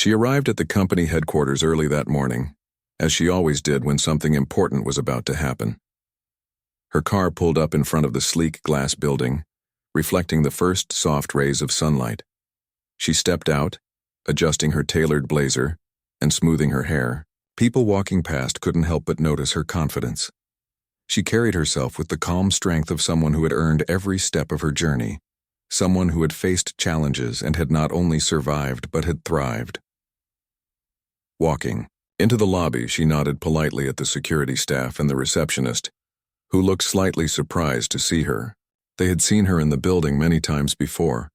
She arrived at the company headquarters early that morning, as she always did when something important was about to happen. Her car pulled up in front of the sleek glass building, reflecting the first soft rays of sunlight. She stepped out, adjusting her tailored blazer and smoothing her hair. People walking past couldn't help but notice her confidence. She carried herself with the calm strength of someone who had earned every step of her journey, someone who had faced challenges and had not only survived but had thrived. Walking into the lobby, she nodded politely at the security staff and the receptionist, who looked slightly surprised to see her. They had seen her in the building many times before,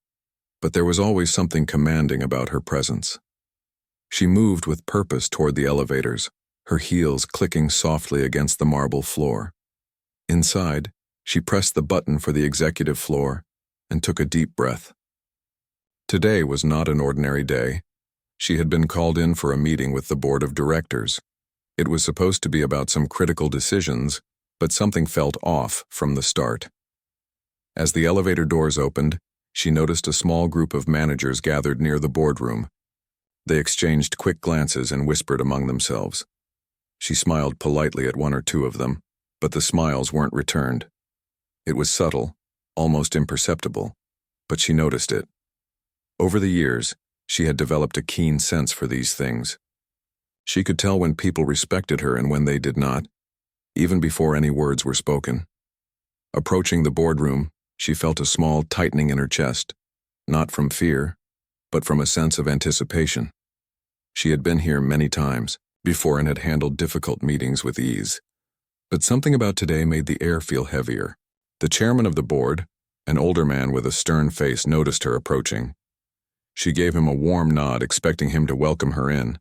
but there was always something commanding about her presence. She moved with purpose toward the elevators, her heels clicking softly against the marble floor. Inside, she pressed the button for the executive floor and took a deep breath. Today was not an ordinary day. She had been called in for a meeting with the board of directors. It was supposed to be about some critical decisions, but something felt off from the start. As the elevator doors opened, she noticed a small group of managers gathered near the boardroom. They exchanged quick glances and whispered among themselves. She smiled politely at one or two of them, but the smiles weren't returned. It was subtle, almost imperceptible, but she noticed it. Over the years, she had developed a keen sense for these things. She could tell when people respected her and when they did not, even before any words were spoken. Approaching the boardroom, she felt a small tightening in her chest, not from fear, but from a sense of anticipation. She had been here many times before and had handled difficult meetings with ease. But something about today made the air feel heavier. The chairman of the board, an older man with a stern face, noticed her approaching. She gave him a warm nod, expecting him to welcome her in.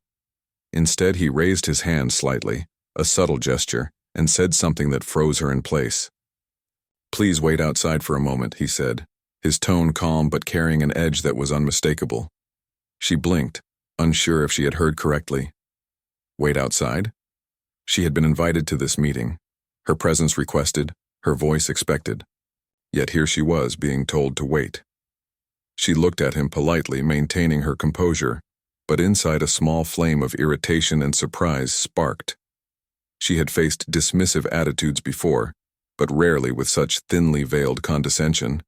Instead, he raised his hand slightly, a subtle gesture, and said something that froze her in place. "Please wait outside for a moment," he said, his tone calm but carrying an edge that was unmistakable. She blinked, unsure if she had heard correctly. Wait outside? She had been invited to this meeting, her presence requested, her voice expected. Yet here she was being told to wait. She looked at him politely, maintaining her composure, but inside a small flame of irritation and surprise sparked. She had faced dismissive attitudes before, but rarely with such thinly veiled condescension.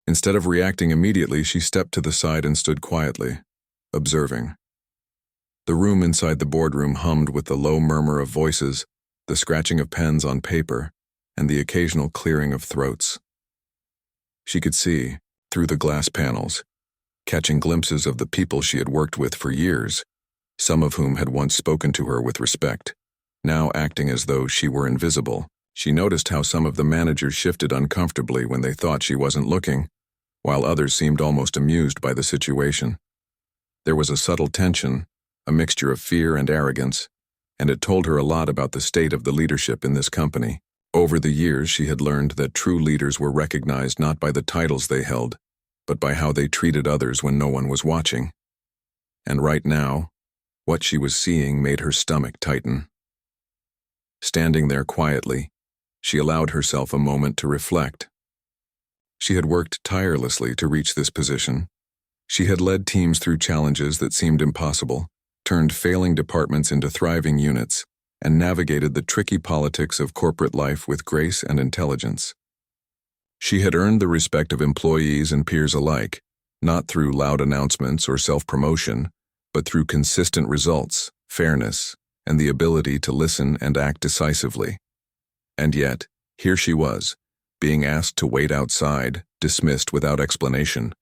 Instead of reacting immediately, she stepped to the side and stood quietly, observing. The room inside the boardroom hummed with the low murmur of voices, the scratching of pens on paper, and the occasional clearing of throats. She could see, through the glass panels, catching glimpses of the people she had worked with for years, some of whom had once spoken to her with respect, now acting as though she were invisible. She noticed how some of the managers shifted uncomfortably when they thought she wasn't looking, while others seemed almost amused by the situation. There was a subtle tension, a mixture of fear and arrogance, and it told her a lot about the state of the leadership in this company. Over the years, she had learned that true leaders were recognized not by the titles they held, but by how they treated others when no one was watching. And right now, what she was seeing made her stomach tighten. Standing there quietly, she allowed herself a moment to reflect. She had worked tirelessly to reach this position. She had led teams through challenges that seemed impossible, turned failing departments into thriving units, and navigated the tricky politics of corporate life with grace and intelligence. She had earned the respect of employees and peers alike, not through loud announcements or self-promotion, but through consistent results, fairness, and the ability to listen and act decisively. And yet, here she was, being asked to wait outside, dismissed without explanation.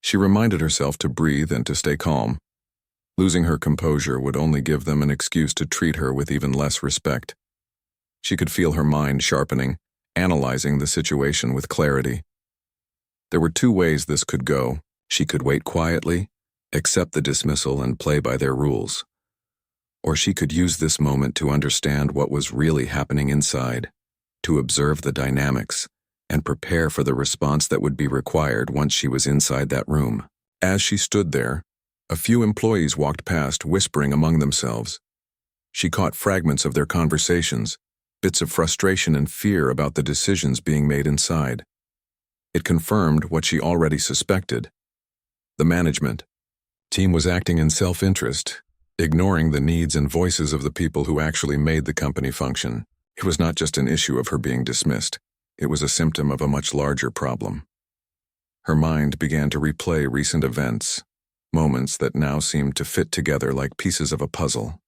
She reminded herself to breathe and to stay calm. Losing her composure would only give them an excuse to treat her with even less respect. She could feel her mind sharpening, analyzing the situation with clarity. There were two ways this could go. She could wait quietly, accept the dismissal, and play by their rules. Or she could use this moment to understand what was really happening inside, to observe the dynamics, and prepare for the response that would be required once she was inside that room. As she stood there, a few employees walked past, whispering among themselves. She caught fragments of their conversations, bits of frustration and fear about the decisions being made inside. It confirmed what she already suspected. The management, Team was acting in self-interest, ignoring the needs and voices of the people who actually made the company function. It was not just an issue of her being dismissed. It was a symptom of a much larger problem. Her mind began to replay recent events, moments that now seemed to fit together like pieces of a puzzle.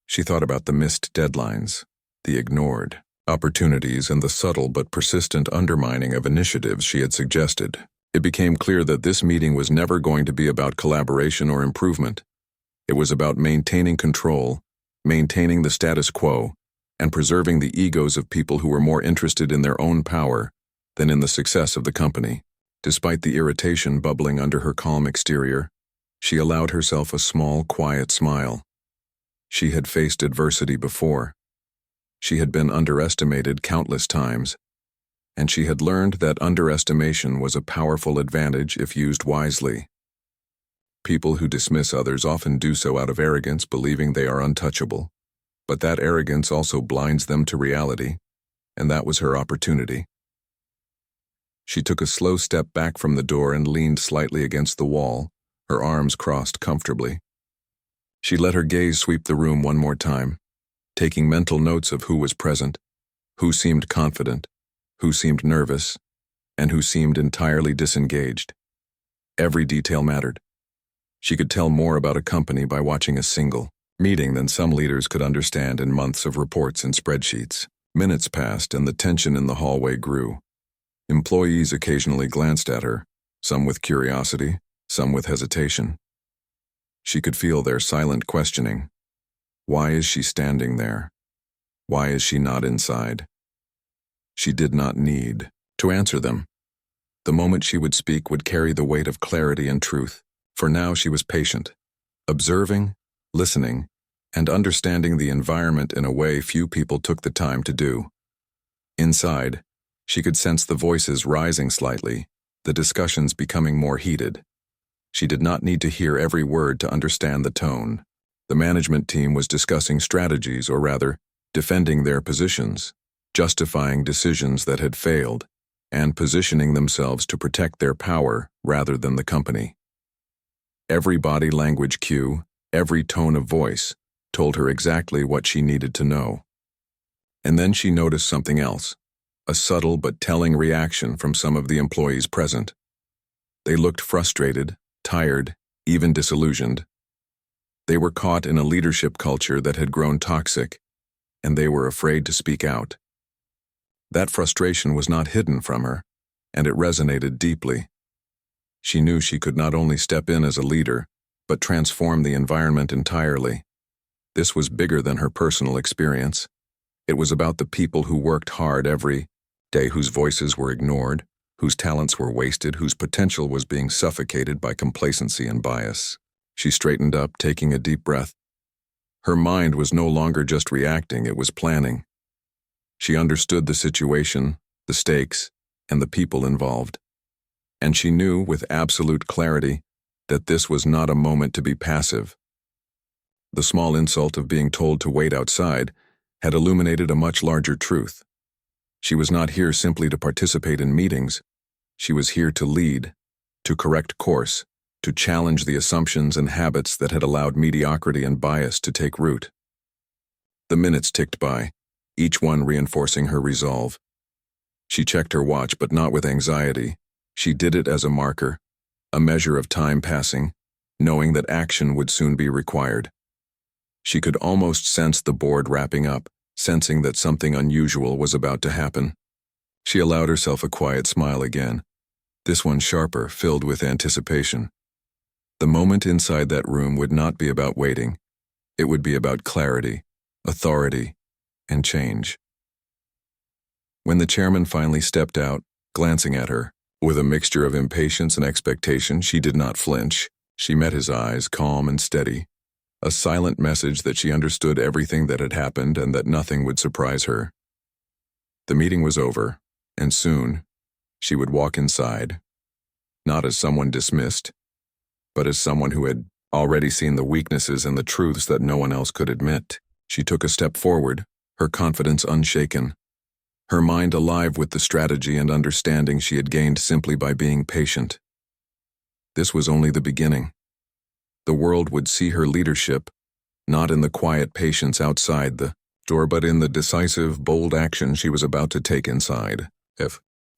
She thought about the missed deadlines, the ignored opportunities, and the subtle but persistent undermining of initiatives she had suggested. It became clear that this meeting was never going to be about collaboration or improvement. It was about maintaining control, maintaining the status quo, and preserving the egos of people who were more interested in their own power than in the success of the company. Despite the irritation bubbling under her calm exterior, she allowed herself a small, quiet smile. She had faced adversity before. She had been underestimated countless times, and she had learned that underestimation was a powerful advantage if used wisely. People who dismiss others often do so out of arrogance, believing they are untouchable, but that arrogance also blinds them to reality, and that was her opportunity. She took a slow step back from the door and leaned slightly against the wall, her arms crossed comfortably. She let her gaze sweep the room one more time, taking mental notes of who was present, who seemed confident, who seemed nervous, and who seemed entirely disengaged. Every detail mattered. She could tell more about a company by watching a single meeting than some leaders could understand in months of reports and spreadsheets. Minutes passed and the tension in the hallway grew. Employees occasionally glanced at her, some with curiosity, some with hesitation. She could feel their silent questioning. Why is she standing there? Why is she not inside? She did not need to answer them. The moment she would speak would carry the weight of clarity and truth. For now she was patient, observing, listening, and understanding the environment in a way few people took the time to do. Inside, she could sense the voices rising slightly, the discussions becoming more heated. She did not need to hear every word to understand the tone. The management team was discussing strategies, or rather, defending their positions, justifying decisions that had failed, and positioning themselves to protect their power rather than the company. Every body language cue, every tone of voice, told her exactly what she needed to know. And then she noticed something else, a subtle but telling reaction from some of the employees present. They looked frustrated, tired, even disillusioned. They were caught in a leadership culture that had grown toxic, and they were afraid to speak out. That frustration was not hidden from her, and it resonated deeply. She knew she could not only step in as a leader, but transform the environment entirely. This was bigger than her personal experience. It was about the people who worked hard every day, whose voices were ignored, whose talents were wasted, whose potential was being suffocated by complacency and bias. She straightened up, taking a deep breath. Her mind was no longer just reacting, it was planning. She understood the situation, the stakes, and the people involved. And she knew with absolute clarity that this was not a moment to be passive. The small insult of being told to wait outside had illuminated a much larger truth. She was not here simply to participate in meetings. She was here to lead, to correct course, to challenge the assumptions and habits that had allowed mediocrity and bias to take root. The minutes ticked by, each one reinforcing her resolve. She checked her watch, but not with anxiety. She did it as a marker, a measure of time passing, knowing that action would soon be required. She could almost sense the board wrapping up, sensing that something unusual was about to happen. She allowed herself a quiet smile again, this one sharper, filled with anticipation. The moment inside that room would not be about waiting. It would be about clarity, authority, and change. When the chairman finally stepped out, glancing at her, with a mixture of impatience and expectation, she did not flinch. She met his eyes, calm and steady, a silent message that she understood everything that had happened and that nothing would surprise her. The meeting was over, and soon she would walk inside, not as someone dismissed, but as someone who had already seen the weaknesses and the truths that no one else could admit. She took a step forward, her confidence unshaken, her mind alive with the strategy and understanding she had gained simply by being patient. This was only the beginning. The world would see her leadership, not in the quiet patience outside the door, but in the decisive, bold action she was about to take inside.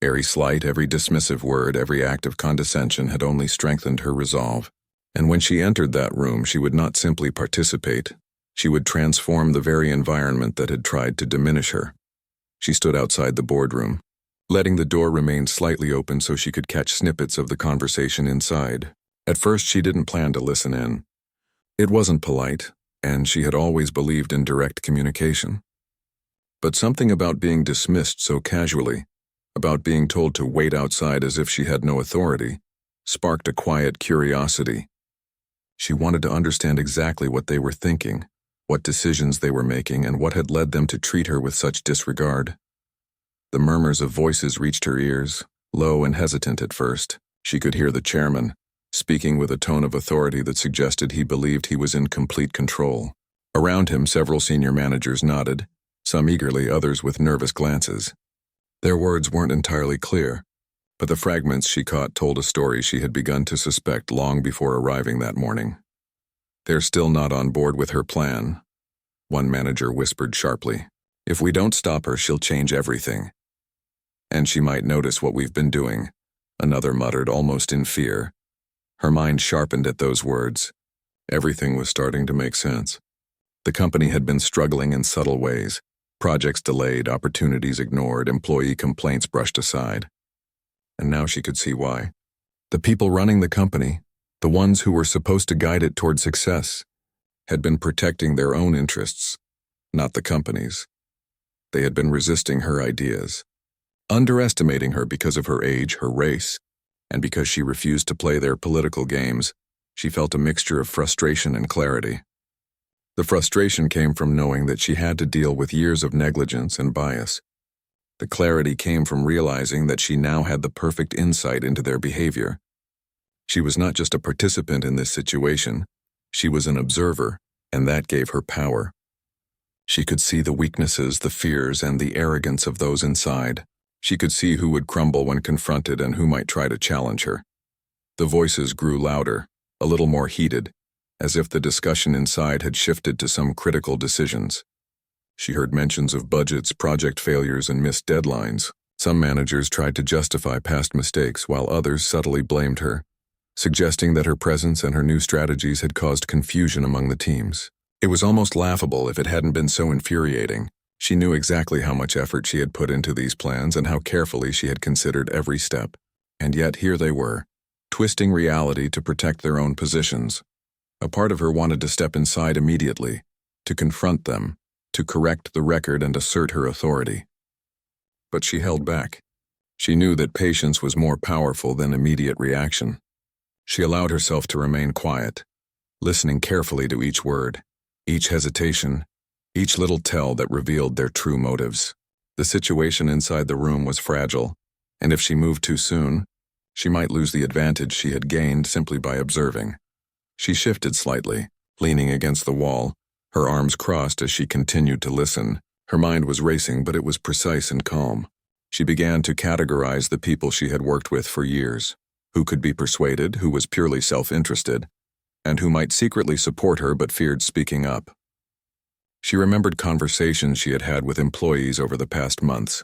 Every slight, every dismissive word, every act of condescension had only strengthened her resolve. And when she entered that room, she would not simply participate. She would transform the very environment that had tried to diminish her. She stood outside the boardroom, letting the door remain slightly open so she could catch snippets of the conversation inside. At first, she didn't plan to listen in. It wasn't polite, and she had always believed in direct communication. But something about being dismissed so casually, about being told to wait outside as if she had no authority, sparked a quiet curiosity. She wanted to understand exactly what they were thinking, what decisions they were making, and what had led them to treat her with such disregard. The murmurs of voices reached her ears, low and hesitant at first. She could hear the chairman, speaking with a tone of authority that suggested he believed he was in complete control. Around him, several senior managers nodded, some eagerly, others with nervous glances. Their words weren't entirely clear, but the fragments she caught told a story she had begun to suspect long before arriving that morning. "They're still not on board with her plan," one manager whispered sharply. "If we don't stop her, she'll change everything. And she might notice what we've been doing," another muttered, almost in fear. Her mind sharpened at those words. Everything was starting to make sense. The company had been struggling in subtle ways. Projects delayed, opportunities ignored, employee complaints brushed aside. And now she could see why. The people running the company, the ones who were supposed to guide it toward success, had been protecting their own interests, not the company's. They had been resisting her ideas, underestimating her because of her age, her race, and because she refused to play their political games. She felt a mixture of frustration and clarity. The frustration came from knowing that she had to deal with years of negligence and bias. The clarity came from realizing that she now had the perfect insight into their behavior. She was not just a participant in this situation, she was an observer, and that gave her power. She could see the weaknesses, the fears, and the arrogance of those inside. She could see who would crumble when confronted and who might try to challenge her. The voices grew louder, a little more heated, as if the discussion inside had shifted to some critical decisions. She heard mentions of budgets, project failures, and missed deadlines. Some managers tried to justify past mistakes, while others subtly blamed her, suggesting that her presence and her new strategies had caused confusion among the teams. It was almost laughable if it hadn't been so infuriating. She knew exactly how much effort she had put into these plans and how carefully she had considered every step. And yet here they were, twisting reality to protect their own positions. A part of her wanted to step inside immediately, to confront them, to correct the record and assert her authority. But she held back. She knew that patience was more powerful than immediate reaction. She allowed herself to remain quiet, listening carefully to each word, each hesitation, each little tell that revealed their true motives. The situation inside the room was fragile, and if she moved too soon, she might lose the advantage she had gained simply by observing. She shifted slightly, leaning against the wall, her arms crossed as she continued to listen. Her mind was racing, but it was precise and calm. She began to categorize the people she had worked with for years, who could be persuaded, who was purely self-interested, and who might secretly support her but feared speaking up. She remembered conversations she had had with employees over the past months,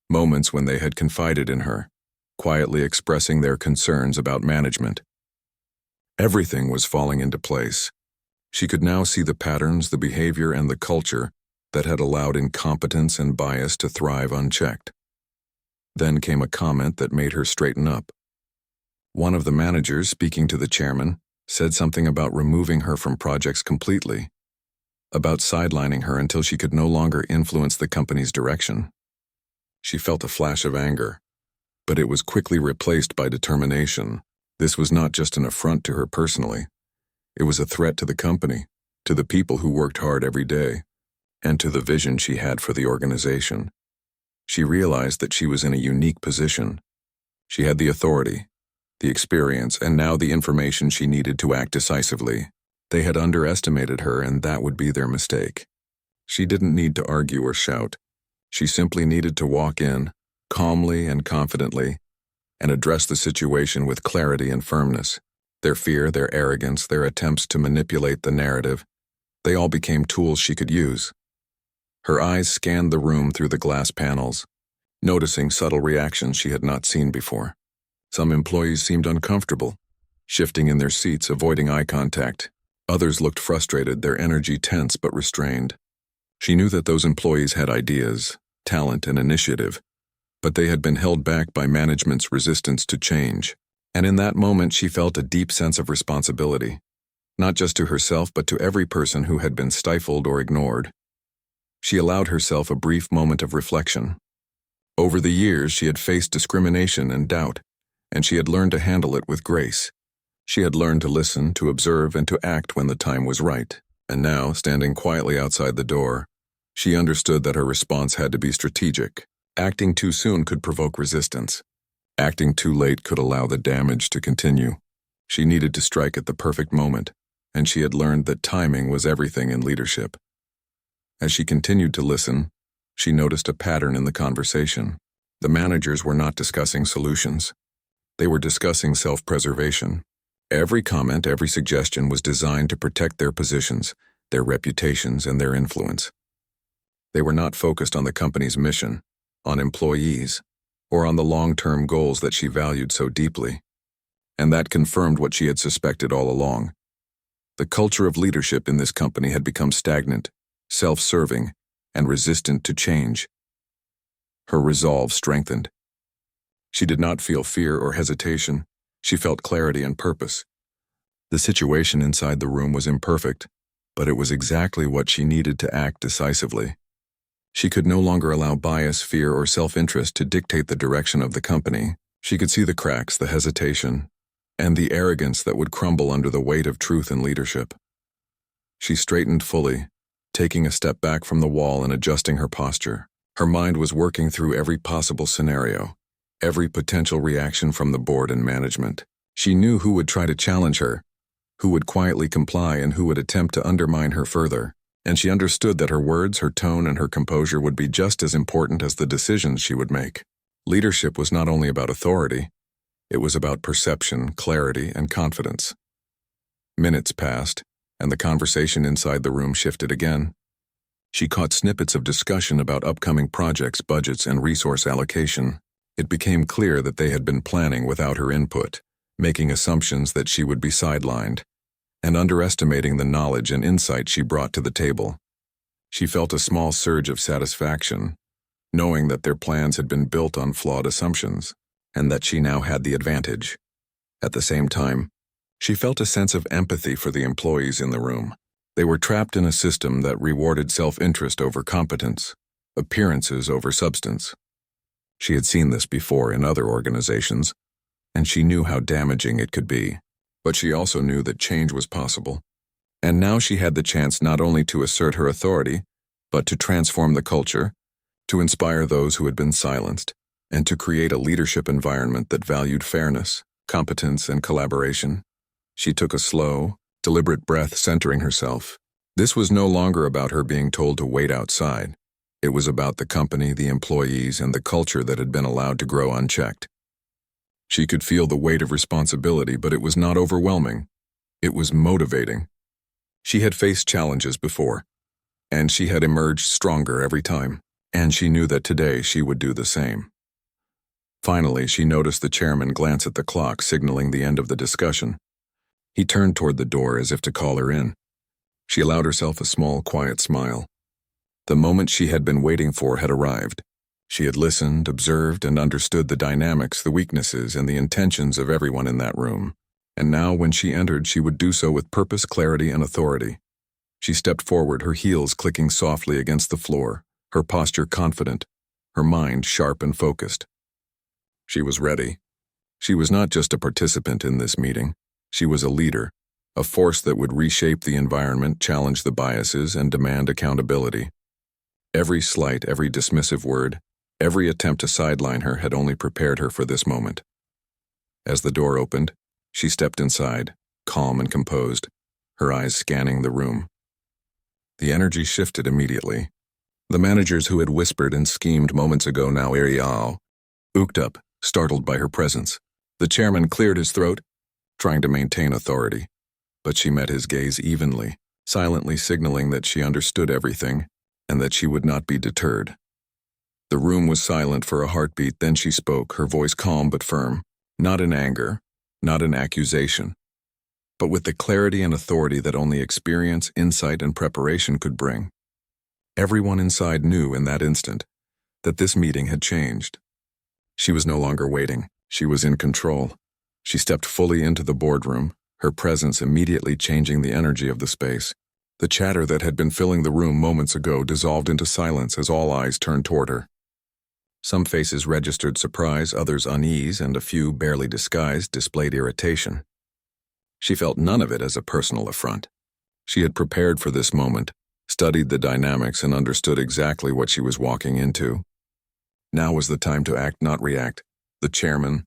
moments when they had confided in her, quietly expressing their concerns about management. Everything was falling into place. She could now see the patterns, the behavior, and the culture that had allowed incompetence and bias to thrive unchecked. Then came a comment that made her straighten up. One of the managers, speaking to the chairman, said something about removing her from projects completely, about sidelining her until she could no longer influence the company's direction. She felt a flash of anger, but it was quickly replaced by determination. This was not just an affront to her personally. It was a threat to the company, to the people who worked hard every day, and to the vision she had for the organization. She realized that she was in a unique position. She had the authority, the experience, and now the information she needed to act decisively. They had underestimated her, and that would be their mistake. She didn't need to argue or shout. She simply needed to walk in, calmly and confidently, and address the situation with clarity and firmness. Their fear, their arrogance, their attempts to manipulate the narrative, they all became tools she could use. Her eyes scanned the room through the glass panels, noticing subtle reactions she had not seen before. Some employees seemed uncomfortable, shifting in their seats, avoiding eye contact. Others looked frustrated, their energy tense but restrained. She knew that those employees had ideas, talent, and initiative, but they had been held back by management's resistance to change. And in that moment, she felt a deep sense of responsibility, not just to herself but to every person who had been stifled or ignored. She allowed herself a brief moment of reflection. Over the years, she had faced discrimination and doubt, and she had learned to handle it with grace. She had learned to listen, to observe, and to act when the time was right. And now, standing quietly outside the door, she understood that her response had to be strategic. Acting too soon could provoke resistance. Acting too late could allow the damage to continue. She needed to strike at the perfect moment, and she had learned that timing was everything in leadership. As she continued to listen, she noticed a pattern in the conversation. The managers were not discussing solutions. They were discussing self-preservation. Every comment, every suggestion was designed to protect their positions, their reputations, and their influence. They were not focused on the company's mission, on employees, or on the long-term goals that she valued so deeply. And that confirmed what she had suspected all along. The culture of leadership in this company had become stagnant, self-serving, and resistant to change. Her resolve strengthened. She did not feel fear or hesitation. She felt clarity and purpose. The situation inside the room was imperfect, but it was exactly what she needed to act decisively. She could no longer allow bias, fear, or self-interest to dictate the direction of the company. She could see the cracks, the hesitation, and the arrogance that would crumble under the weight of truth and leadership. She straightened fully, taking a step back from the wall and adjusting her posture. Her mind was working through every possible scenario, every potential reaction from the board and management. She knew who would try to challenge her, who would quietly comply, and who would attempt to undermine her further. And she understood that her words, her tone, and her composure would be just as important as the decisions she would make. Leadership was not only about authority, it was about perception, clarity, and confidence. Minutes passed, and the conversation inside the room shifted again. She caught snippets of discussion about upcoming projects, budgets, and resource allocation. It became clear that they had been planning without her input, making assumptions that she would be sidelined, and underestimating the knowledge and insight she brought to the table. She felt a small surge of satisfaction, knowing that their plans had been built on flawed assumptions, and that she now had the advantage. At the same time, she felt a sense of empathy for the employees in the room. They were trapped in a system that rewarded self-interest over competence, appearances over substance. She had seen this before in other organizations, and she knew how damaging it could be. But she also knew that change was possible. And now she had the chance not only to assert her authority, but to transform the culture, to inspire those who had been silenced, and to create a leadership environment that valued fairness, competence, and collaboration. She took a slow, deliberate breath, centering herself. This was no longer about her being told to wait outside. It was about the company, the employees, and the culture that had been allowed to grow unchecked. She could feel the weight of responsibility, but it was not overwhelming. It was motivating. She had faced challenges before, and she had emerged stronger every time, and she knew that today she would do the same. Finally, she noticed the chairman glance at the clock, signaling the end of the discussion. He turned toward the door as if to call her in. She allowed herself a small, quiet smile. The moment she had been waiting for had arrived. She had listened, observed, and understood the dynamics, the weaknesses, and the intentions of everyone in that room. And now, when she entered, she would do so with purpose, clarity, and authority. She stepped forward, her heels clicking softly against the floor, her posture confident, her mind sharp and focused. She was ready. She was not just a participant in this meeting. She was a leader, a force that would reshape the environment, challenge the biases, and demand accountability. Every slight, every dismissive word, every attempt to sideline her had only prepared her for this moment. As the door opened, she stepped inside, calm and composed, her eyes scanning the room. The energy shifted immediately. The managers who had whispered and schemed moments ago now looked up, startled by her presence. The chairman cleared his throat. trying to maintain authority. But she met his gaze evenly, silently signaling that she understood everything and that she would not be deterred. The room was silent for a heartbeat, then she spoke, her voice calm but firm, not in anger, not in accusation, but with the clarity and authority that only experience, insight, and preparation could bring. Everyone inside knew in that instant that this meeting had changed. She was no longer waiting. She was in control. She stepped fully into the boardroom, her presence immediately changing the energy of the space. The chatter that had been filling the room moments ago dissolved into silence as all eyes turned toward her. Some faces registered surprise, others unease, and a few, barely disguised, displayed irritation. She felt none of it as a personal affront. She had prepared for this moment, studied the dynamics, and understood exactly what she was walking into. Now was the time to act, not react. The chairman,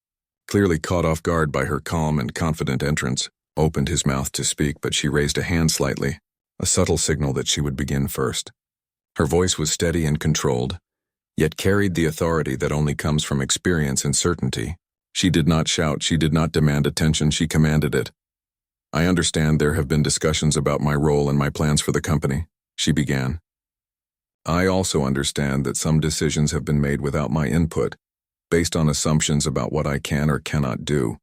clearly caught off guard by her calm and confident entrance, opened his mouth to speak, but she raised a hand slightly, a subtle signal that she would begin first. Her voice was steady and controlled, yet carried the authority that only comes from experience and certainty. She did not shout, she did not demand attention, she commanded it. "I understand there have been discussions about my role and my plans for the company," she began. "I also understand that some decisions have been made without my input, based on assumptions about what I can or cannot do.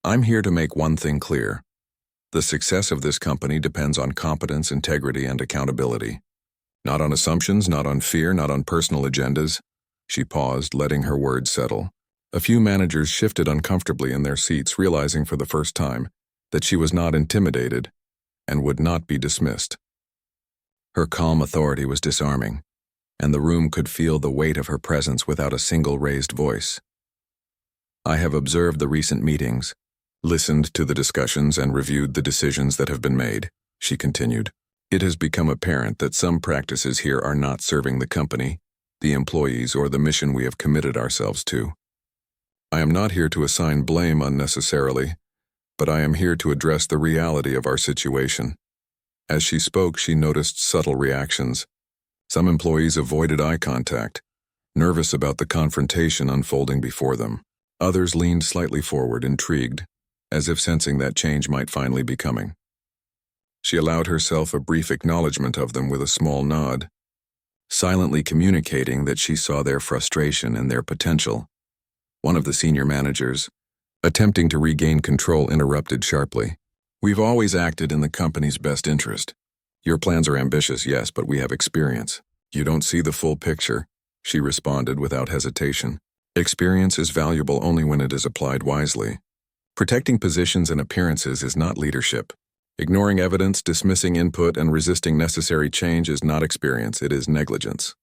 I'm here to make one thing clear. The success of this company depends on competence, integrity, and accountability. Not on assumptions, not on fear, not on personal agendas." She paused, letting her words settle. A few managers shifted uncomfortably in their seats, realizing for the first time that she was not intimidated and would not be dismissed. Her calm authority was disarming, and the room could feel the weight of her presence without a single raised voice. "I have observed the recent meetings, listened to the discussions, and reviewed the decisions that have been made," she continued. "It has become apparent that some practices here are not serving the company, the employees, or the mission we have committed ourselves to. I am not here to assign blame unnecessarily, but I am here to address the reality of our situation." As she spoke, she noticed subtle reactions. Some employees avoided eye contact, nervous about the confrontation unfolding before them. Others leaned slightly forward, intrigued, as if sensing that change might finally be coming. She allowed herself a brief acknowledgement of them with a small nod, silently communicating that she saw their frustration and their potential. One of the senior managers, attempting to regain control, interrupted sharply. "We've always acted in the company's best interest. Your plans are ambitious, yes, but we have experience. You don't see the full picture," she responded without hesitation. "Experience is valuable only when it is applied wisely. Protecting positions and appearances is not leadership. Ignoring evidence, dismissing input, and resisting necessary change is not experience, it is negligence.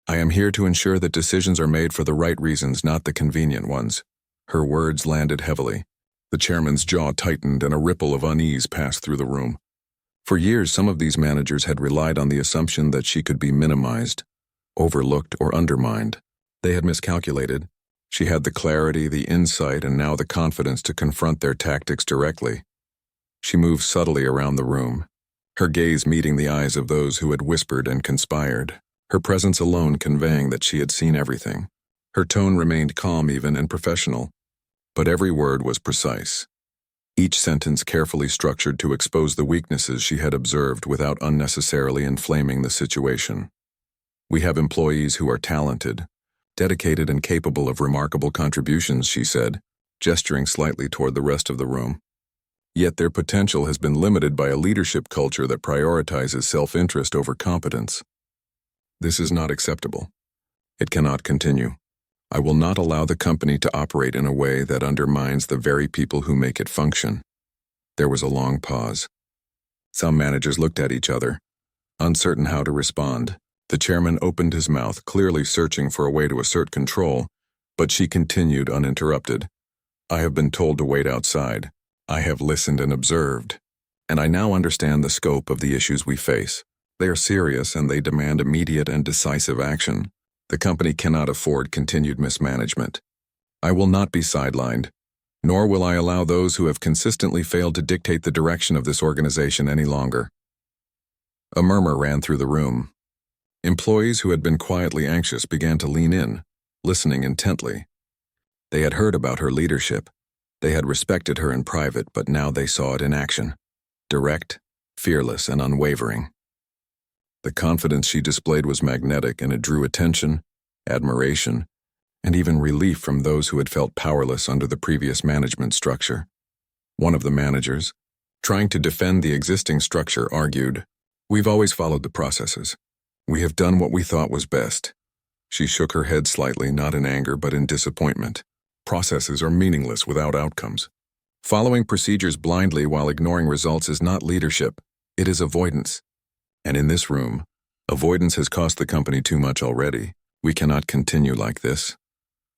I am here to ensure that decisions are made for the right reasons, not the convenient ones." Her words landed heavily. The chairman's jaw tightened and a ripple of unease passed through the room. For years, some of these managers had relied on the assumption that she could be minimized, overlooked, or undermined. They had miscalculated. She had the clarity, the insight, and now the confidence to confront their tactics directly. She moved subtly around the room, her gaze meeting the eyes of those who had whispered and conspired, her presence alone conveying that she had seen everything. Her tone remained calm even and professional, but every word was precise. Each sentence carefully structured to expose the weaknesses she had observed without unnecessarily inflaming the situation. "We have employees who are talented, dedicated, and capable of remarkable contributions," she said, gesturing slightly toward the rest of the room. "Yet their potential has been limited by a leadership culture that prioritizes self-interest over competence. This is not acceptable. It cannot continue. I will not allow the company to operate in a way that undermines the very people who make it function." There was a long pause. Some managers looked at each other, uncertain how to respond. The chairman opened his mouth, clearly searching for a way to assert control, but she continued uninterrupted. "I have been told to wait outside. I have listened and observed, and I now understand the scope of the issues we face. They are serious and they demand immediate and decisive action. The company cannot afford continued mismanagement. I will not be sidelined, nor will I allow those who have consistently failed to dictate the direction of this organization any longer." A murmur ran through the room. Employees who had been quietly anxious began to lean in, listening intently. They had heard about her leadership. They had respected her in private, but now they saw it in action. Direct, fearless, and unwavering. The confidence she displayed was magnetic, and it drew attention, admiration, and even relief from those who had felt powerless under the previous management structure. One of the managers, trying to defend the existing structure, argued, "We've always followed the processes. We have done what we thought was best." She shook her head slightly, not in anger but in disappointment. Processes are meaningless without outcomes. Following procedures blindly while ignoring results is not leadership, it is avoidance. And in this room, avoidance has cost the company too much already. We cannot continue like this.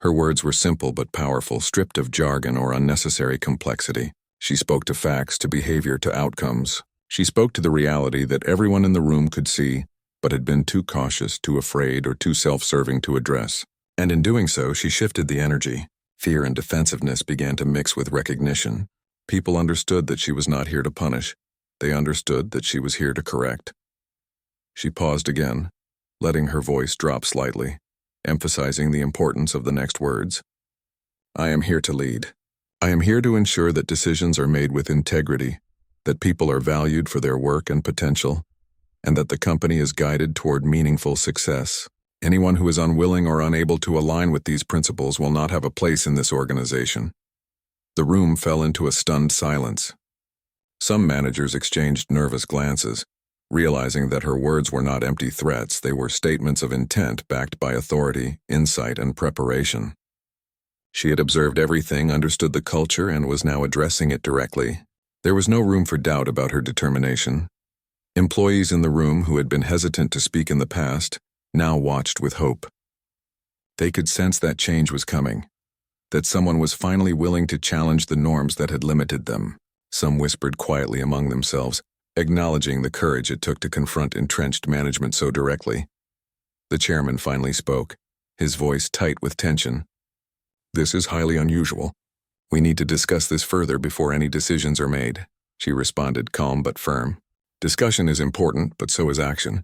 Her words were simple but powerful, stripped of jargon or unnecessary complexity. She spoke to facts, to behavior, to outcomes. She spoke to the reality that everyone in the room could see, but had been too cautious, too afraid, or too self-serving to address. And in doing so, she shifted the energy. Fear and defensiveness began to mix with recognition. People understood that she was not here to punish. They understood that she was here to correct. She paused again, letting her voice drop slightly, emphasizing the importance of the next words. "I am here to lead. I am here to ensure that decisions are made with integrity, that people are valued for their work and potential, and that the company is guided toward meaningful success. Anyone who is unwilling or unable to align with these principles will not have a place in this organization." The room fell into a stunned silence. Some managers exchanged nervous glances, realizing that her words were not empty threats, they were statements of intent backed by authority, insight, and preparation. She had observed everything, understood the culture, and was now addressing it directly. There was no room for doubt about her determination. Employees in the room who had been hesitant to speak in the past now watched with hope. They could sense that change was coming, that someone was finally willing to challenge the norms that had limited them. Some whispered quietly among themselves, acknowledging the courage it took to confront entrenched management so directly. The chairman finally spoke, his voice tight with tension. "This is highly unusual. We need to discuss this further before any decisions are made," she responded, calm but firm. "Discussion is important, but so is action.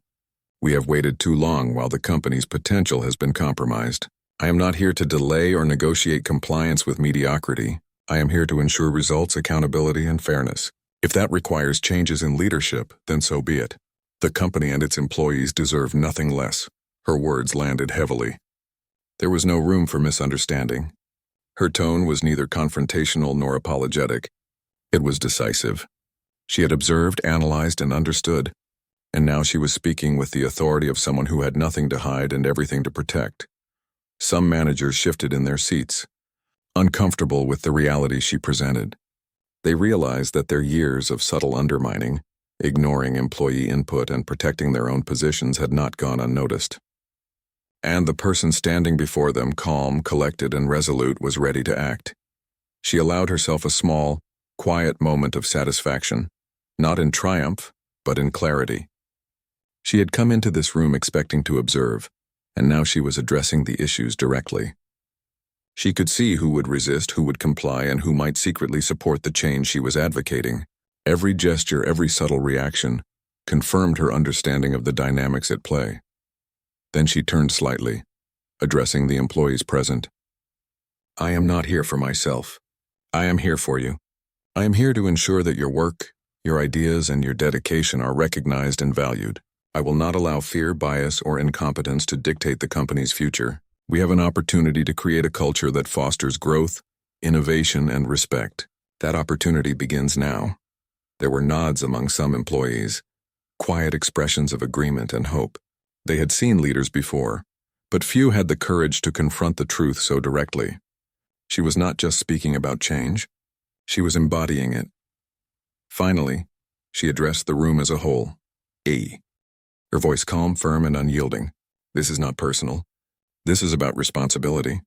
We have waited too long while the company's potential has been compromised. I am not here to delay or negotiate compliance with mediocrity. I am here to ensure results, accountability, and fairness. If that requires changes in leadership, then so be it. The company and its employees deserve nothing less." Her words landed heavily. There was no room for misunderstanding. Her tone was neither confrontational nor apologetic. It was decisive. She had observed, analyzed, and understood, and now she was speaking with the authority of someone who had nothing to hide and everything to protect. Some managers shifted in their seats, uncomfortable with the reality she presented. They realized that their years of subtle undermining, ignoring employee input, and protecting their own positions had not gone unnoticed. And the person standing before them, calm, collected, and resolute, was ready to act. She allowed herself a small, quiet moment of satisfaction, not in triumph, but in clarity. She had come into this room expecting to observe, and now she was addressing the issues directly. She could see who would resist, who would comply, and who might secretly support the change she was advocating. Every gesture, every subtle reaction, confirmed her understanding of the dynamics at play. Then she turned slightly, addressing the employees present. "I am not here for myself. I am here for you. I am here to ensure that your work, your ideas, and your dedication are recognized and valued. I will not allow fear, bias, or incompetence to dictate the company's future. We have an opportunity to create a culture that fosters growth, innovation, and respect. That opportunity begins now." There were nods among some employees, quiet expressions of agreement and hope. They had seen leaders before, but few had the courage to confront the truth so directly. She was not just speaking about change, she was embodying it. Finally, she addressed the room as a whole. Her voice calm, firm, and unyielding. "This is not personal. This is about responsibility.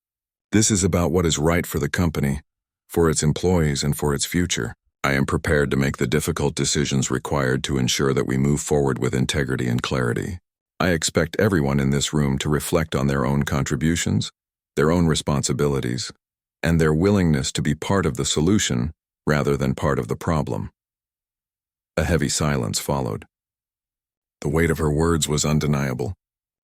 This is about what is right for the company, for its employees, and for its future. I am prepared to make the difficult decisions required to ensure that we move forward with integrity and clarity. I expect everyone in this room to reflect on their own contributions, their own responsibilities, and their willingness to be part of the solution rather than part of the problem." A heavy silence followed. The weight of her words was undeniable.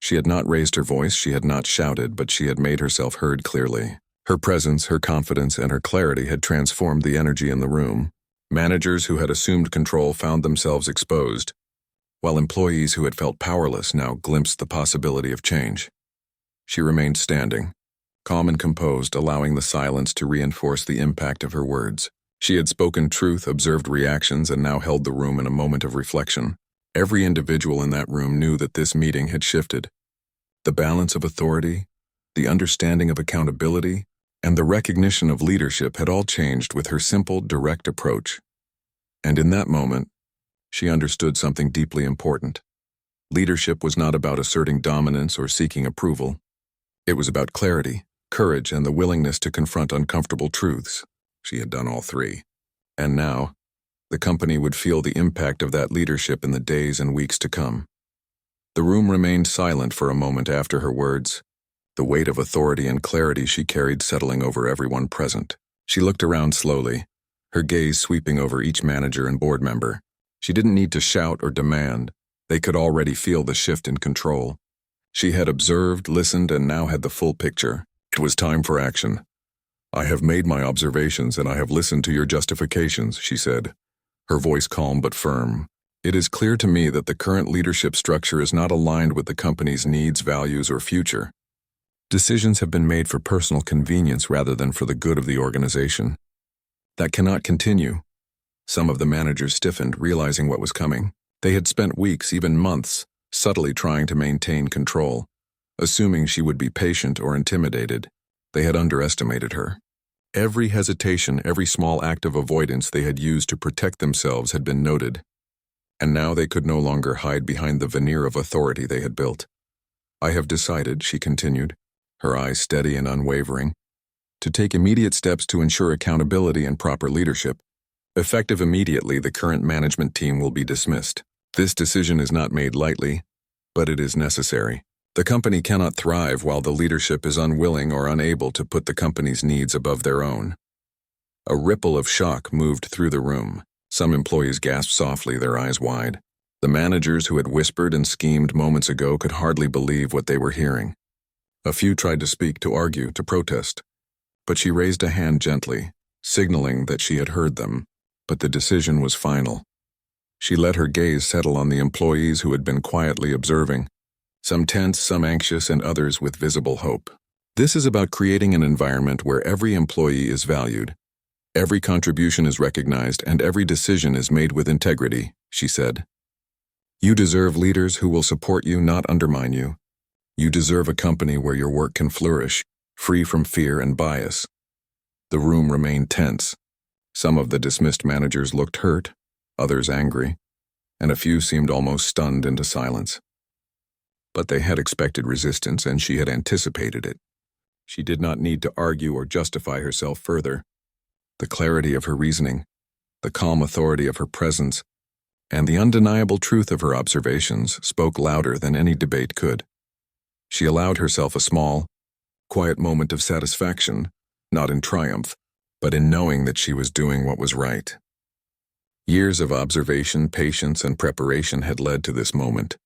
She had not raised her voice, she had not shouted, but she had made herself heard clearly. Her presence, her confidence, and her clarity had transformed the energy in the room. Managers who had assumed control found themselves exposed, while employees who had felt powerless now glimpsed the possibility of change. She remained standing, calm and composed, allowing the silence to reinforce the impact of her words. She had spoken truth, observed reactions, and now held the room in a moment of reflection. Every individual in that room knew that this meeting had shifted. The balance of authority, the understanding of accountability, and the recognition of leadership had all changed with her simple, direct approach. And in that moment, she understood something deeply important. Leadership was not about asserting dominance or seeking approval. It was about clarity, courage, and the willingness to confront uncomfortable truths. She had done all three. And now, the company would feel the impact of that leadership in the days and weeks to come. The room remained silent for a moment after her words, the weight of authority and clarity she carried settling over everyone present. She looked around slowly, her gaze sweeping over each manager and board member. She didn't need to shout or demand. They could already feel the shift in control. She had observed, listened, and now had the full picture. It was time for action. "I have made my observations and I have listened to your justifications," she said, her voice calm but firm. "It is clear to me that the current leadership structure is not aligned with the company's needs, values, or future. Decisions have been made for personal convenience rather than for the good of the organization. That cannot continue." Some of the managers stiffened, realizing what was coming. They had spent weeks, even months, subtly trying to maintain control, assuming she would be patient or intimidated. They had underestimated her. Every hesitation, every small act of avoidance they had used to protect themselves had been noted. And now they could no longer hide behind the veneer of authority they had built. "I have decided," she continued, her eyes steady and unwavering, "to take immediate steps to ensure accountability and proper leadership. Effective immediately, the current management team will be dismissed. This decision is not made lightly, but it is necessary. The company cannot thrive while the leadership is unwilling or unable to put the company's needs above their own." A ripple of shock moved through the room. Some employees gasped softly, their eyes wide. The managers who had whispered and schemed moments ago could hardly believe what they were hearing. A few tried to speak, to argue, to protest. But she raised a hand gently, signaling that she had heard them. But the decision was final. She let her gaze settle on the employees who had been quietly observing, some tense, some anxious, and others with visible hope. "This is about creating an environment where every employee is valued. Every contribution is recognized and every decision is made with integrity," she said. "You deserve leaders who will support you, not undermine you. You deserve a company where your work can flourish, free from fear and bias." The room remained tense. Some of the dismissed managers looked hurt, others angry, and a few seemed almost stunned into silence. But they had expected resistance, and she had anticipated it. She did not need to argue or justify herself further. The clarity of her reasoning, the calm authority of her presence, and the undeniable truth of her observations spoke louder than any debate could. She allowed herself a small, quiet moment of satisfaction, not in triumph, but in knowing that she was doing what was right. Years of observation, patience, and preparation had led to this moment.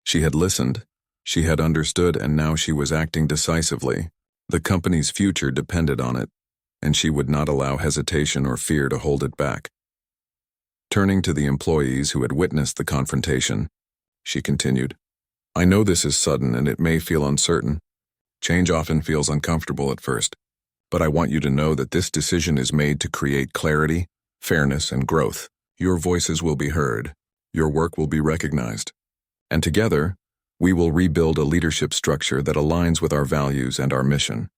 She had listened, she had understood, and now she was acting decisively. The company's future depended on it, and she would not allow hesitation or fear to hold it back. Turning to the employees who had witnessed the confrontation, she continued, "I know this is sudden and it may feel uncertain. Change often feels uncomfortable at first, but I want you to know that this decision is made to create clarity, fairness, and growth. Your voices will be heard, your work will be recognized, and together, we will rebuild a leadership structure that aligns with our values and our mission."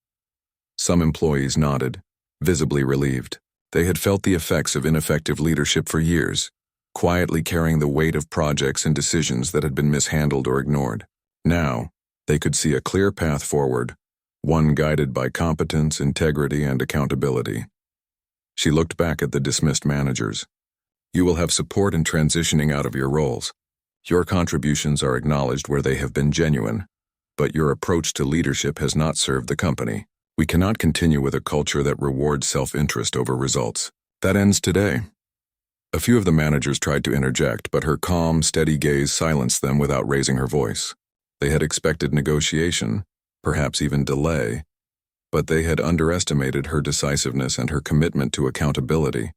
Some employees nodded, visibly relieved. They had felt the effects of ineffective leadership for years, quietly carrying the weight of projects and decisions that had been mishandled or ignored. Now, they could see a clear path forward, one guided by competence, integrity, and accountability. She looked back at the dismissed managers. "You will have support in transitioning out of your roles. Your contributions are acknowledged where they have been genuine, but your approach to leadership has not served the company. We cannot continue with a culture that rewards self-interest over results. That ends today." A few of the managers tried to interject, but her calm, steady gaze silenced them without raising her voice. They had expected negotiation, perhaps even delay, but they had underestimated her decisiveness and her commitment to accountability.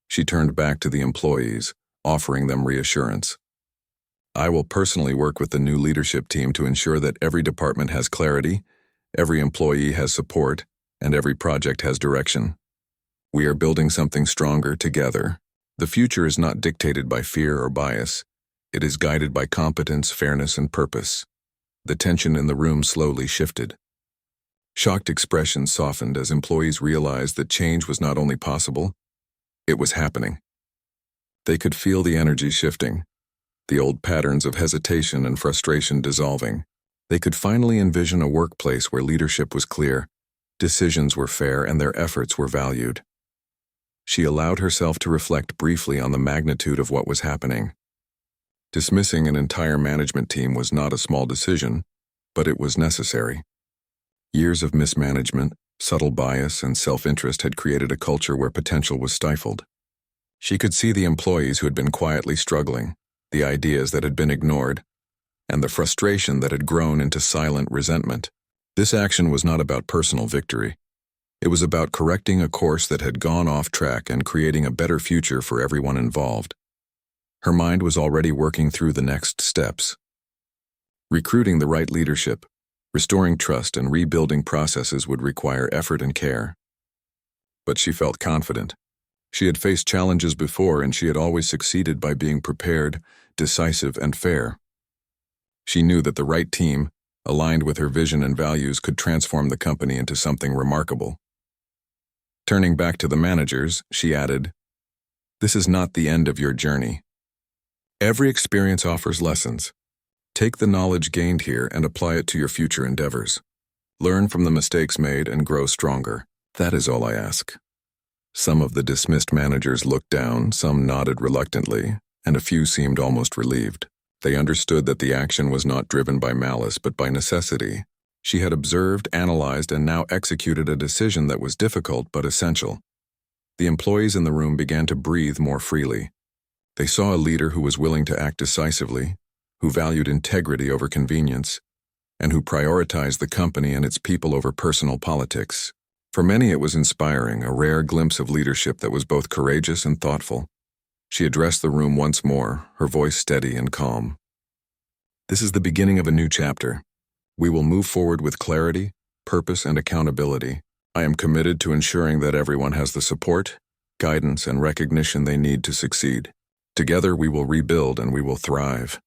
She turned back to the employees, offering them reassurance. I will personally work with the new leadership team to ensure that every department has clarity, every employee has support, and every project has direction. We are building something stronger together. The future is not dictated by fear or bias. It is guided by competence, fairness, and purpose. The tension in the room slowly shifted. Shocked expressions softened as employees realized that change was not only possible, it was happening. They could feel the energy shifting, the old patterns of hesitation and frustration dissolving. They could finally envision a workplace where leadership was clear, decisions were fair, and their efforts were valued. She allowed herself to reflect briefly on the magnitude of what was happening. Dismissing an entire management team was not a small decision, but it was necessary. Years of mismanagement, subtle bias, and self-interest had created a culture where potential was stifled. She could see the employees who had been quietly struggling, the ideas that had been ignored, and the frustration that had grown into silent resentment. This action was not about personal victory. It was about correcting a course that had gone off track and creating a better future for everyone involved. Her mind was already working through the next steps. Recruiting the right leadership, restoring trust, and rebuilding processes would require effort and care. But she felt confident. She had faced challenges before, and she had always succeeded by being prepared, decisive, and fair. She knew that the right team, aligned with her vision and values, could transform the company into something remarkable. Turning back to the managers, she added, "This is not the end of your journey. Every experience offers lessons. Take the knowledge gained here and apply it to your future endeavors. Learn from the mistakes made and grow stronger. That is all I ask." Some of the dismissed managers looked down, some nodded reluctantly, and a few seemed almost relieved. They understood that the action was not driven by malice but by necessity. She had observed, analyzed, and now executed a decision that was difficult but essential. The employees in the room began to breathe more freely. They saw a leader who was willing to act decisively, who valued integrity over convenience, and who prioritized the company and its people over personal politics. For many, it was inspiring, a rare glimpse of leadership that was both courageous and thoughtful. She addressed the room once more, her voice steady and calm. "This is the beginning of a new chapter. We will move forward with clarity, purpose, and accountability. I am committed to ensuring that everyone has the support, guidance, and recognition they need to succeed. Together we will rebuild and we will thrive."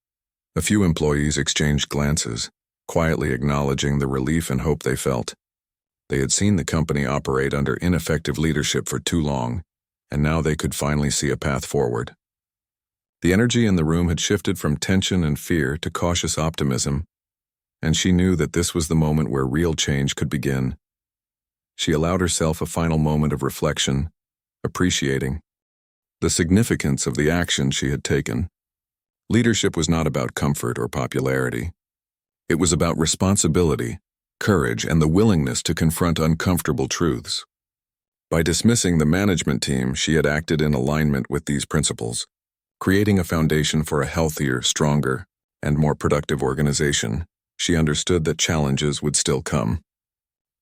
A few employees exchanged glances, quietly acknowledging the relief and hope they felt. They had seen the company operate under ineffective leadership for too long, and now they could finally see a path forward. The energy in the room had shifted from tension and fear to cautious optimism, and she knew that this was the moment where real change could begin. She allowed herself a final moment of reflection, appreciating the significance of the action she had taken. Leadership was not about comfort or popularity. It was about responsibility, courage, and the willingness to confront uncomfortable truths. By dismissing the management team, she had acted in alignment with these principles, creating a foundation for a healthier, stronger, and more productive organization. She understood that challenges would still come.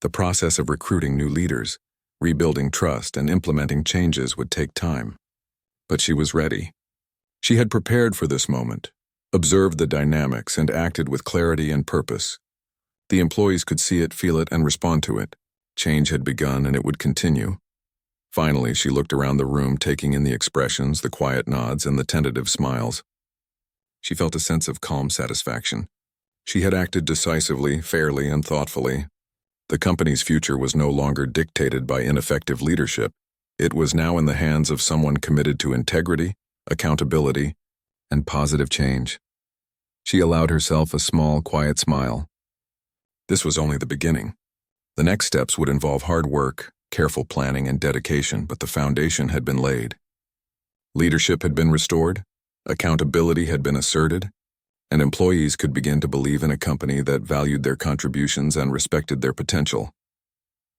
The process of recruiting new leaders, rebuilding trust, and implementing changes would take time. But she was ready. She had prepared for this moment, observed the dynamics, and acted with clarity and purpose. The employees could see it, feel it, and respond to it. Change had begun, and it would continue. Finally, she looked around the room, taking in the expressions, the quiet nods, and the tentative smiles. She felt a sense of calm satisfaction. She had acted decisively, fairly, and thoughtfully. The company's future was no longer dictated by ineffective leadership. It was now in the hands of someone committed to integrity, accountability, and positive change. She allowed herself a small, quiet smile. This was only the beginning. The next steps would involve hard work, careful planning, and dedication, but the foundation had been laid. Leadership had been restored, accountability had been asserted, and employees could begin to believe in a company that valued their contributions and respected their potential.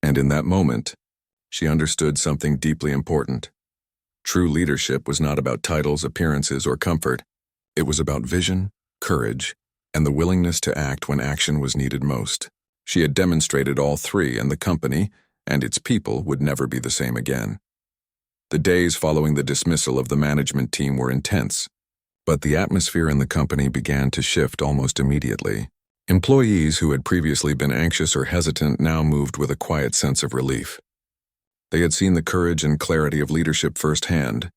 And in that moment, she understood something deeply important. True leadership was not about titles, appearances, or comfort. It was about vision, courage, and the willingness to act when action was needed most. She had demonstrated all three, and the company and its people would never be the same again. The days following the dismissal of the management team were intense, but the atmosphere in the company began to shift almost immediately. Employees who had previously been anxious or hesitant now moved with a quiet sense of relief. They had seen the courage and clarity of leadership firsthand,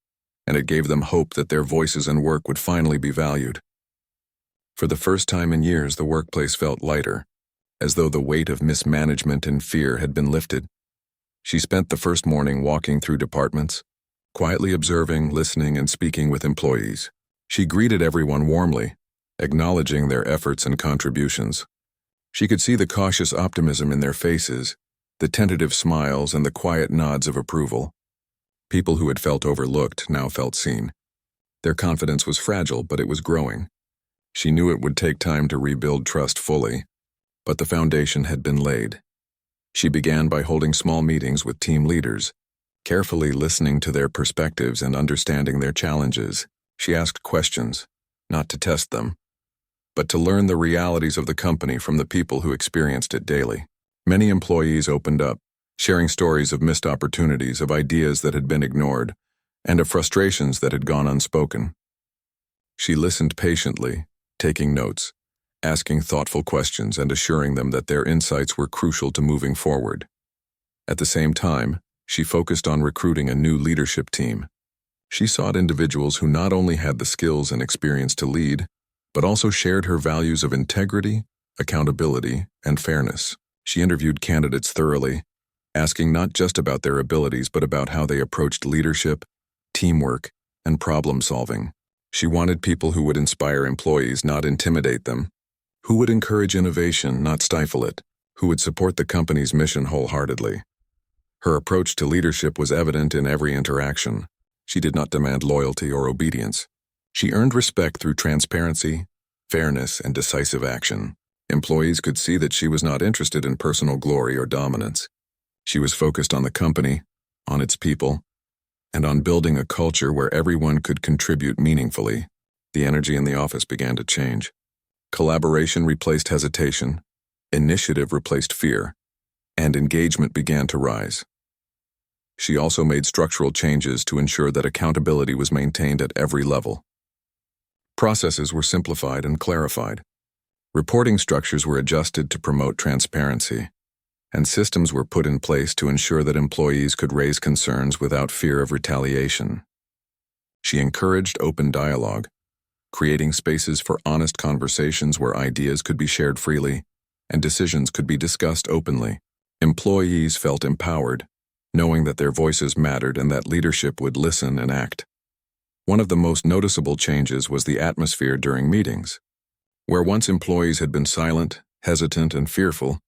and it gave them hope that their voices and work would finally be valued. For the first time in years, the workplace felt lighter, as though the weight of mismanagement and fear had been lifted. She spent the first morning walking through departments, quietly observing, listening, and speaking with employees. She greeted everyone warmly, acknowledging their efforts and contributions. She could see the cautious optimism in their faces, the tentative smiles and the quiet nods of approval. People who had felt overlooked now felt seen. Their confidence was fragile, but it was growing. She knew it would take time to rebuild trust fully, but the foundation had been laid. She began by holding small meetings with team leaders, carefully listening to their perspectives and understanding their challenges. She asked questions, not to test them, but to learn the realities of the company from the people who experienced it daily. Many employees opened up, sharing stories of missed opportunities, of ideas that had been ignored, and of frustrations that had gone unspoken. She listened patiently, taking notes, asking thoughtful questions and assuring them that their insights were crucial to moving forward. At the same time, she focused on recruiting a new leadership team. She sought individuals who not only had the skills and experience to lead, but also shared her values of integrity, accountability, and fairness. She interviewed candidates thoroughly, asking not just about their abilities but about how they approached leadership, teamwork, and problem-solving. She wanted people who would inspire employees, not intimidate them, who would encourage innovation, not stifle it, who would support the company's mission wholeheartedly. Her approach to leadership was evident in every interaction. She did not demand loyalty or obedience. She earned respect through transparency, fairness, and decisive action. Employees could see that she was not interested in personal glory or dominance. She was focused on the company, on its people, and on building a culture where everyone could contribute meaningfully. The energy in the office began to change. Collaboration replaced hesitation, initiative replaced fear, and engagement began to rise. She also made structural changes to ensure that accountability was maintained at every level. Processes were simplified and clarified. Reporting structures were adjusted to promote transparency, and systems were put in place to ensure that employees could raise concerns without fear of retaliation. She encouraged open dialogue, creating spaces for honest conversations where ideas could be shared freely and decisions could be discussed openly. Employees felt empowered, knowing that their voices mattered and that leadership would listen and act. One of the most noticeable changes was the atmosphere during meetings. Where once employees had been silent, hesitant, and fearful,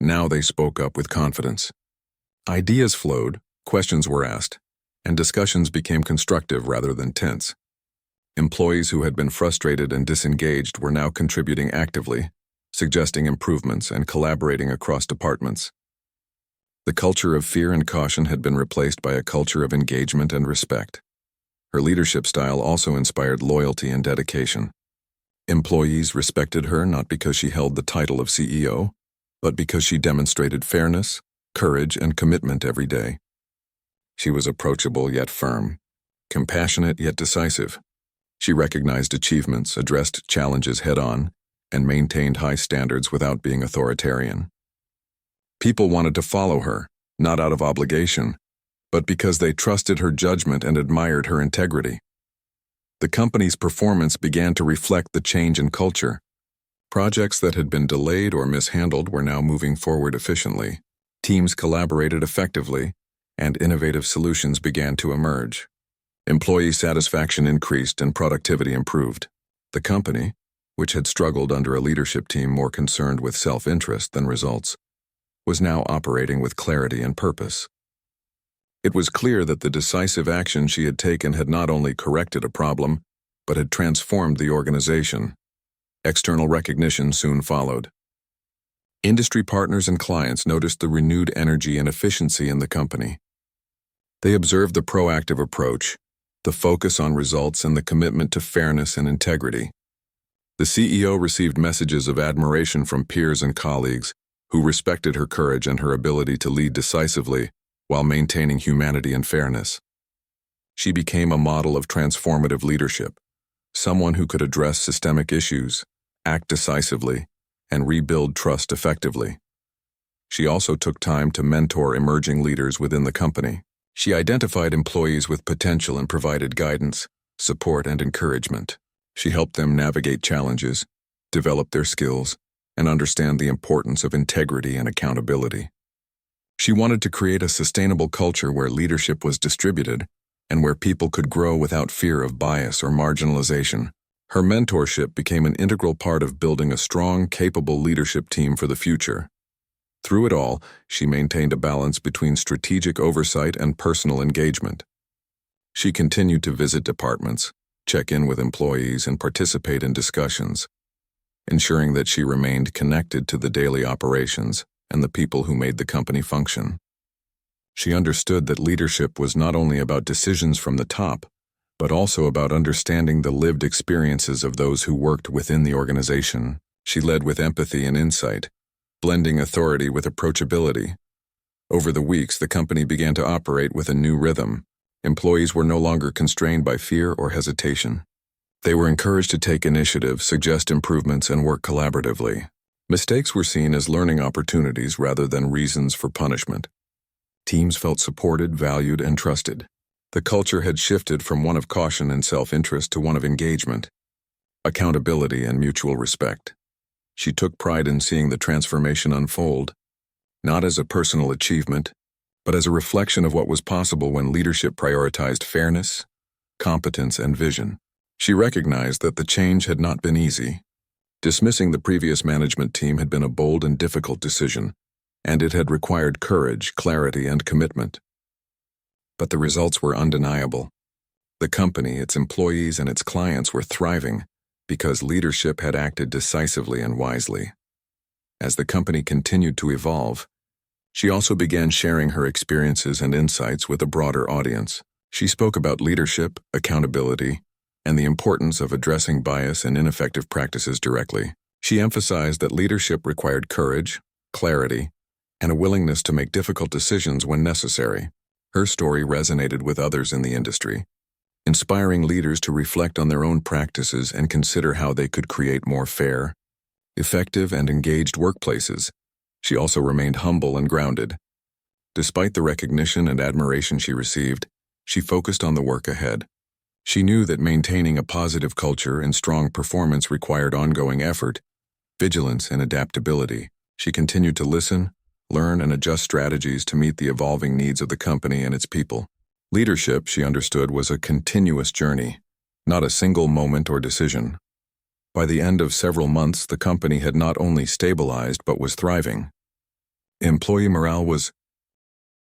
now they spoke up with confidence. Ideas flowed, questions were asked, and discussions became constructive rather than tense. Employees who had been frustrated and disengaged were now contributing actively, suggesting improvements and collaborating across departments. The culture of fear and caution had been replaced by a culture of engagement and respect. Her leadership style also inspired loyalty and dedication. Employees respected her not because she held the title of CEO, but because she demonstrated fairness, courage, and commitment every day. She was approachable yet firm, compassionate yet decisive. She recognized achievements, addressed challenges head-on, and maintained high standards without being authoritarian. People wanted to follow her, not out of obligation, but because they trusted her judgment and admired her integrity. The company's performance began to reflect the change in culture. Projects that had been delayed or mishandled were now moving forward efficiently. Teams collaborated effectively, and innovative solutions began to emerge. Employee satisfaction increased and productivity improved. The company, which had struggled under a leadership team more concerned with self-interest than results, was now operating with clarity and purpose. It was clear that the decisive action she had taken had not only corrected a problem, but had transformed the organization. External recognition soon followed. Industry partners and clients noticed the renewed energy and efficiency in the company. They observed the proactive approach, the focus on results, and the commitment to fairness and integrity. The CEO received messages of admiration from peers and colleagues, who respected her courage and her ability to lead decisively while maintaining humanity and fairness. She became a model of transformative leadership, someone who could address systemic issues, act decisively, and rebuild trust effectively. She also took time to mentor emerging leaders within the company. She identified employees with potential and provided guidance, support, and encouragement. She helped them navigate challenges, develop their skills, and understand the importance of integrity and accountability. She wanted to create a sustainable culture where leadership was distributed and where people could grow without fear of bias or marginalization. Her mentorship became an integral part of building a strong, capable leadership team for the future. Through it all, she maintained a balance between strategic oversight and personal engagement. She continued to visit departments, check in with employees, and participate in discussions, ensuring that she remained connected to the daily operations and the people who made the company function. She understood that leadership was not only about decisions from the top, but also about understanding the lived experiences of those who worked within the organization. She led with empathy and insight, blending authority with approachability. Over the weeks, the company began to operate with a new rhythm. Employees were no longer constrained by fear or hesitation. They were encouraged to take initiative, suggest improvements, and work collaboratively. Mistakes were seen as learning opportunities rather than reasons for punishment. Teams felt supported, valued, and trusted. The culture had shifted from one of caution and self-interest to one of engagement, accountability, and mutual respect. She took pride in seeing the transformation unfold, not as a personal achievement, but as a reflection of what was possible when leadership prioritized fairness, competence, and vision. She recognized that the change had not been easy. Dismissing the previous management team had been a bold and difficult decision, and it had required courage, clarity, and commitment. But the results were undeniable. The company, its employees, and its clients were thriving because leadership had acted decisively and wisely. As the company continued to evolve, she also began sharing her experiences and insights with a broader audience. She spoke about leadership, accountability, and the importance of addressing bias and ineffective practices directly. She emphasized that leadership required courage, clarity, and a willingness to make difficult decisions when necessary. Her story resonated with others in the industry, inspiring leaders to reflect on their own practices and consider how they could create more fair, effective, and engaged workplaces. She also remained humble and grounded. Despite the recognition and admiration she received, she focused on the work ahead. She knew that maintaining a positive culture and strong performance required ongoing effort, vigilance, and adaptability. She continued to listen, learn, and adjust strategies to meet the evolving needs of the company and its people. Leadership, she understood, was a continuous journey, not a single moment or decision. By the end of several months, the company had not only stabilized but was thriving. Employee morale was